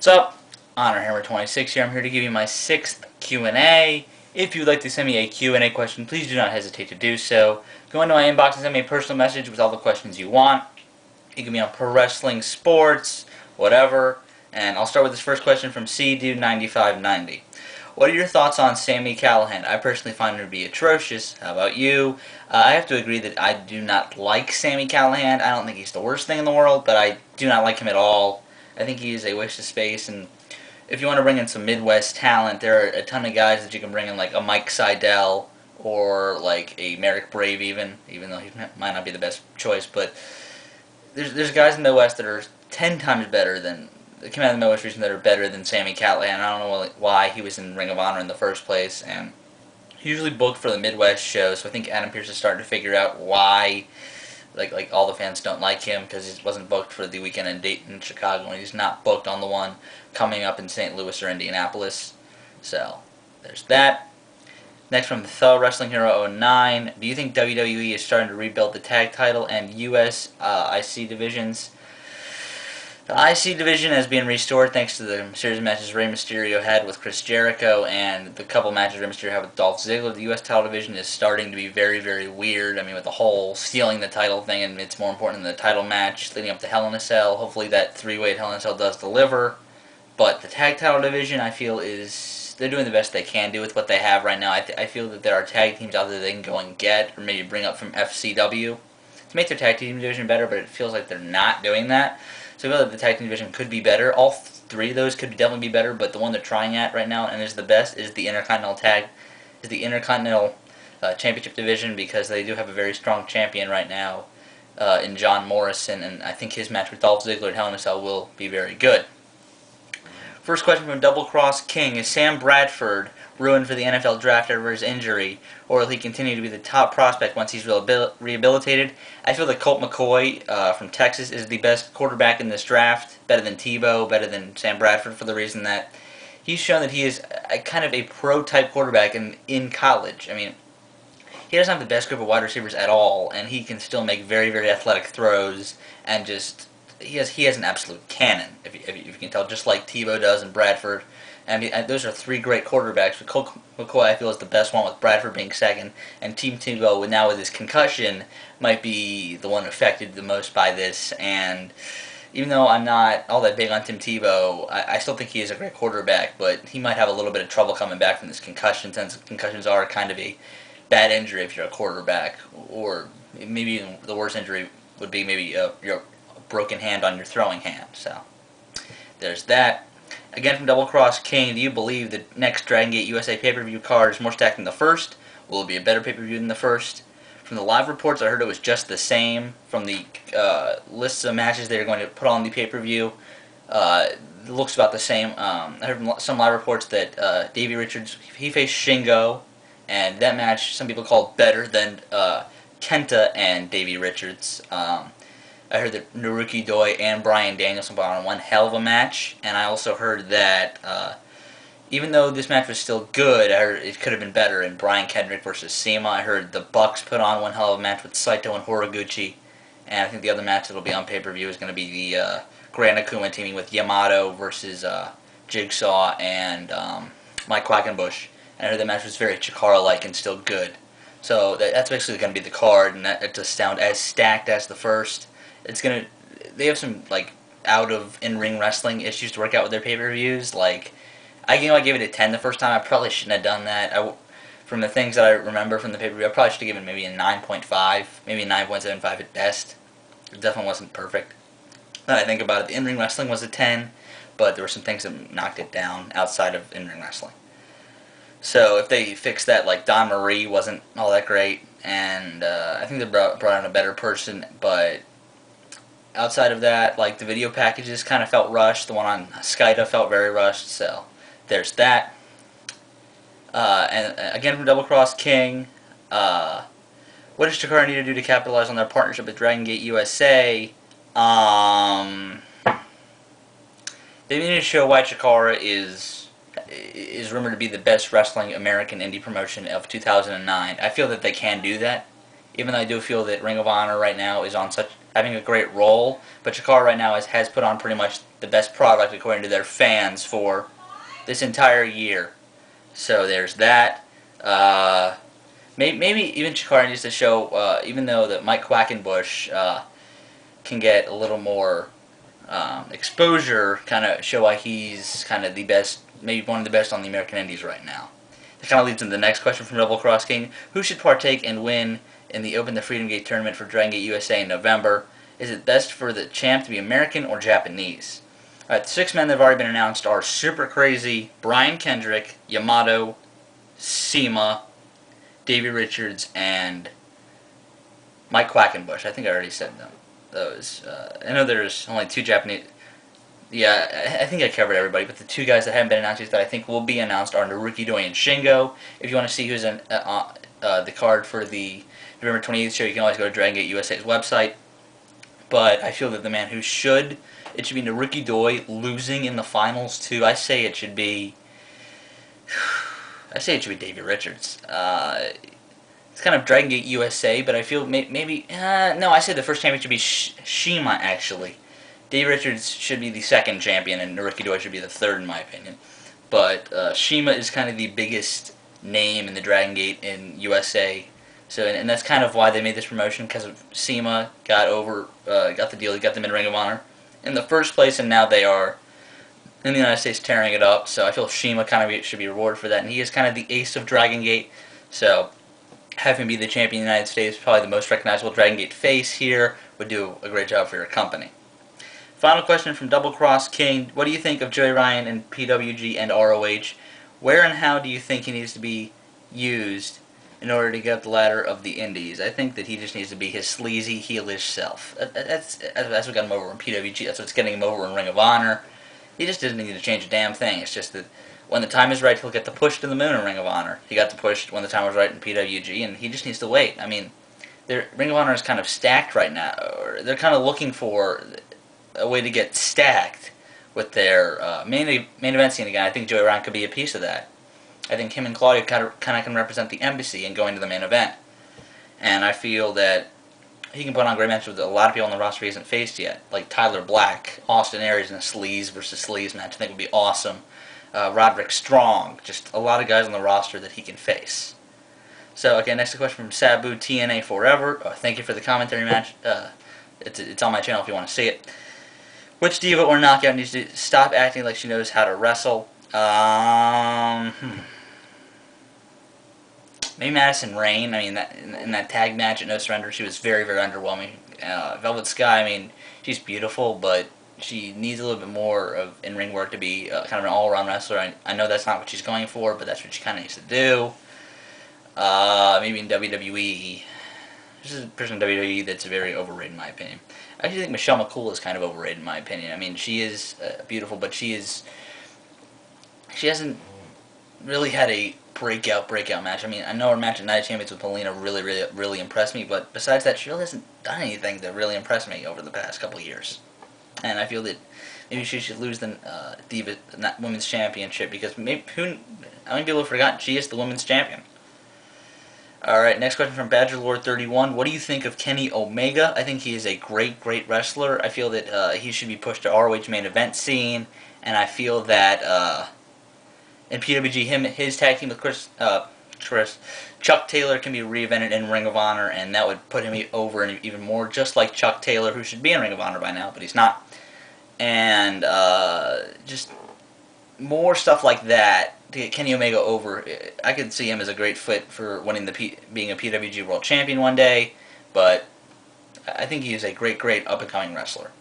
What's up? HonorHammer26 here. I'm here to give you my 6th Q&A. If you'd like to send me a Q&A question, please do not hesitate to do so. Go into my inbox and send me a personal message with all the questions you want. It can be on pro wrestling, sports, whatever. And I'll start with this first question from CDude9590. What are your thoughts on Sami Callihan? I personally find him to be atrocious. How about you? I have to agree that I do not like Sami Callihan. I don't think he's the worst thing in the world, but I do not like him at all. I think he is a waste of space, and if you want to bring in some Midwest talent, there are a ton of guys that you can bring in, like a Mike Seidel or like a Merrick Brave, even though he might not be the best choice. But there's guys in the Midwest that are 10 times better than that came out of the Midwest region that are better than Sami Callihan. I don't know why he was in Ring of Honor in the first place, and he's usually booked for the Midwest show. So I think Adam Pearce is starting to figure out why. Like all the fans don't like him because he wasn't booked for the weekend in Dayton, Chicago, and he's not booked on the one coming up in St. Louis or Indianapolis. So there's that. Next from The Wrestling Hero 09. Do you think WWE is starting to rebuild the tag title and US IC divisions? The IC division has been restored thanks to the series of matches Rey Mysterio had with Chris Jericho and the couple matches Rey Mysterio had with Dolph Ziggler. The US title division is starting to be very, very weird. I mean, with the whole stealing the title thing, and it's more important than the title match leading up to Hell in a Cell. Hopefully that three-way Hell in a Cell does deliver. But the tag title division, I feel, they're doing the best they can do with what they have right now. I feel that there are tag teams out there they can go and get, or maybe bring up from FCW to make their tag team division better, but it feels like they're not doing that. So I feel like the tag team division could be better. All three of those could definitely be better, but the one they're trying at right now and is the best is the Intercontinental Championship division, because they do have a very strong champion right now in John Morrison, and I think his match with Dolph Ziggler at Hell in a Cell will be very good. First question from DoubleCrossKing. Is Sam Bradford ruined for the NFL draft over his injury, or will he continue to be the top prospect once he's rehabilitated? I feel that Colt McCoy from Texas is the best quarterback in this draft, better than Tebow, better than Sam Bradford, for the reason that he's shown that he is kind of a pro-type quarterback in college. I mean, he doesn't have the best group of wide receivers at all, and he can still make very, very athletic throws, and just he has an absolute cannon, if you can tell, just like Tebow does and Bradford. I mean, those are three great quarterbacks. But Colt McCoy, I feel, is the best one, with Bradford being second, and Team Tebow, now with his concussion, might be the one affected the most by this. And even though I'm not all that big on Tim Tebow, I still think he is a great quarterback, but he might have a little bit of trouble coming back from this concussion, since concussions are kind of a bad injury if you're a quarterback, or maybe even the worst injury would be maybe your broken hand on your throwing hand. So there's that. Again from DoubleCrossKing, do you believe the next Dragon Gate USA pay-per-view card is more stacked than the first? Will it be a better pay-per-view than the first? From the live reports, I heard it was just the same. From the lists of matches they're going to put on the pay-per-view, it looks about the same. I heard from some live reports that Davey Richards, he faced Shingo, and that match some people called better than Kenta and Davey Richards. I heard that Naruki Doi and Bryan Danielson put on one hell of a match, and I also heard that even though this match was still good, I heard it could have been better in Brian Kendrick versus Sema. I heard the Bucks put on one hell of a match with Saito and Horiguchi, and I think the other match that will be on pay-per-view is going to be the Grand Akuma teaming with Yamato versus Jigsaw and Mike Quackenbush. And I heard that match was very Chikara-like and still good. So that's basically going to be the card, and that does sound as stacked as the first. They have some like out of in-ring wrestling issues to work out with their pay-per-views. Like I gave it a 10 the first time. I probably shouldn't have done that. From the things that I remember from the pay-per-view, I probably should have given maybe a 9.5, maybe a 9.75 at best. It definitely wasn't perfect. Now that I think about it, the in-ring wrestling was a 10, but there were some things that knocked it down outside of in-ring wrestling. So if they fix that, like Don Marie wasn't all that great, and I think they brought in a better person, but outside of that, like the video packages kind of felt rushed. The one on Skyda felt very rushed, so there's that. And again from DoubleCrossKing, what does Chikara need to do to capitalize on their partnership with Dragon Gate USA? They need to show why Chikara is rumored to be the best wrestling American indie promotion of 2009. I feel that they can do that, even though I do feel that Ring of Honor right now is on having a great role, but Chikara right now has put on pretty much the best product according to their fans for this entire year. So there's that. Maybe even Chikara needs to show, even though that Mike Quackenbush can get a little more exposure, kind of show why he's kind of the best, maybe one of the best on the American Indies right now. That kind of leads into the next question from DoubleCrossKing. Who should partake and win in the Open the Freedom Gate tournament for Dragon Gate USA in November? Is it best for the champ to be American or Japanese? Alright, the 6 men that have already been announced are Super Crazy, Brian Kendrick, Yamato, Sema, Davey Richards, and Mike Quackenbush. I think I already said them. Those. I know there's only 2 Japanese. Yeah, I think I covered everybody, but the 2 guys that haven't been announced yet that I think will be announced are Naruki Doi and Shingo. If you want to see who's in the card for the November 28th show, you can always go to Dragon Gate USA's website. But I feel that the man who should, it should be Naruki Doi losing in the finals too. I say it should be Davey Richards. It's kind of Dragon Gate USA, but I feel maybe no. I say the first champion should be Shima actually. Davey Richards should be the 2nd champion, and Naruki Doi should be the 3rd in my opinion. But Shima is kind of the biggest name in the Dragon Gate in USA. So, and that's kind of why they made this promotion, because Sema got the deal, he got them in Ring of Honor in the first place, and now they are in the United States tearing it up. So I feel Shima kind of should be rewarded for that, and he is kind of the ace of Dragon Gate. So having him be the champion of the United States, probably the most recognizable Dragon Gate face here, would do a great job for your company. Final question from DoubleCrossKing. What do you think of Joey Ryan in PWG and ROH? Where and how do you think he needs to be used in order to get up the ladder of the Indies? I think that he just needs to be his sleazy, heelish self. That's what got him over in PWG. That's what's getting him over in Ring of Honor. He just doesn't need to change a damn thing. It's just that when the time is right, he'll get the push to the moon in Ring of Honor. He got the push when the time was right in PWG, and he just needs to wait. I mean, Ring of Honor is kind of stacked right now. Or they're kind of looking for a way to get stacked with their main event scene again. I think Joey Ryan could be a piece of that. I think him and Claudio kind of can represent the embassy in going to the main event. And I feel that he can put on great matches with a lot of people on the roster he hasn't faced yet. Like Tyler Black, Austin Aries in a sleaze versus sleaze match I think would be awesome. Roderick Strong, just a lot of guys on the roster that he can face. So, okay, next question from Sabu TNA Forever. Thank you for the commentary match. It's on my channel if you want to see it. Which diva or knockout needs to stop acting like she knows how to wrestle? Maybe Madison Rayne. I mean, in that tag match at No Surrender, she was very, very underwhelming. Velvet Sky, I mean, she's beautiful, but she needs a little bit more of in-ring work to be kind of an all-around wrestler. I know that's not what she's going for, but that's what she kind of needs to do. Maybe in WWE. This is a person in WWE that's very overrated in my opinion. I actually think Michelle McCool is kind of overrated in my opinion. I mean, she is beautiful, but she hasn't really had a breakout match. I mean, I know her match at Night of Champions with Melina really impressed me, but besides that, she really hasn't done anything that really impressed me over the past couple of years. And I feel that maybe she should lose the Diva Women's Championship, because maybe how many people have forgotten she is the Women's Champion. Alright, next question from BadgerLord31. What do you think of Kenny Omega? I think he is a great wrestler. I feel that he should be pushed to ROH main event scene, and I feel that in PWG, his tag team with Chuck Taylor can be reinvented in Ring of Honor, and that would put him over even more, just like Chuck Taylor, who should be in Ring of Honor by now, but he's not. And just more stuff like that to get Kenny Omega over. I could see him as a great fit for winning being a PWG World Champion one day, but I think he is a great up-and-coming wrestler.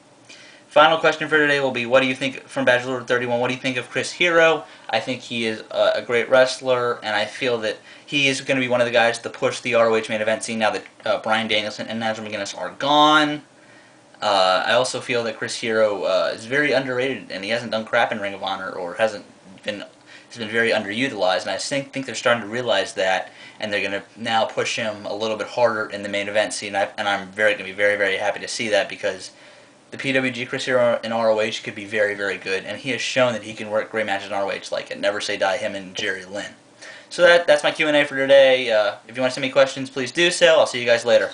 Final question for today will be, what do you think, from BachelorLord31, what do you think of Chris Hero? I think he is a great wrestler, and I feel that he is going to be one of the guys to push the ROH main event scene now that Bryan Danielson and Nigel McGuinness are gone. I also feel that Chris Hero is very underrated, and he hasn't done crap in Ring of Honor, or has been very underutilized, and I think they're starting to realize that, and they're going to now push him a little bit harder in the main event scene, and I'm going to be very happy to see that, because the PWG Chris Hero in ROH could be very good, and he has shown that he can work great matches in ROH, like at Never Say Die, him and Jerry Lynn. So that's my Q&A for today. If you want to send me questions, please do so. I'll see you guys later.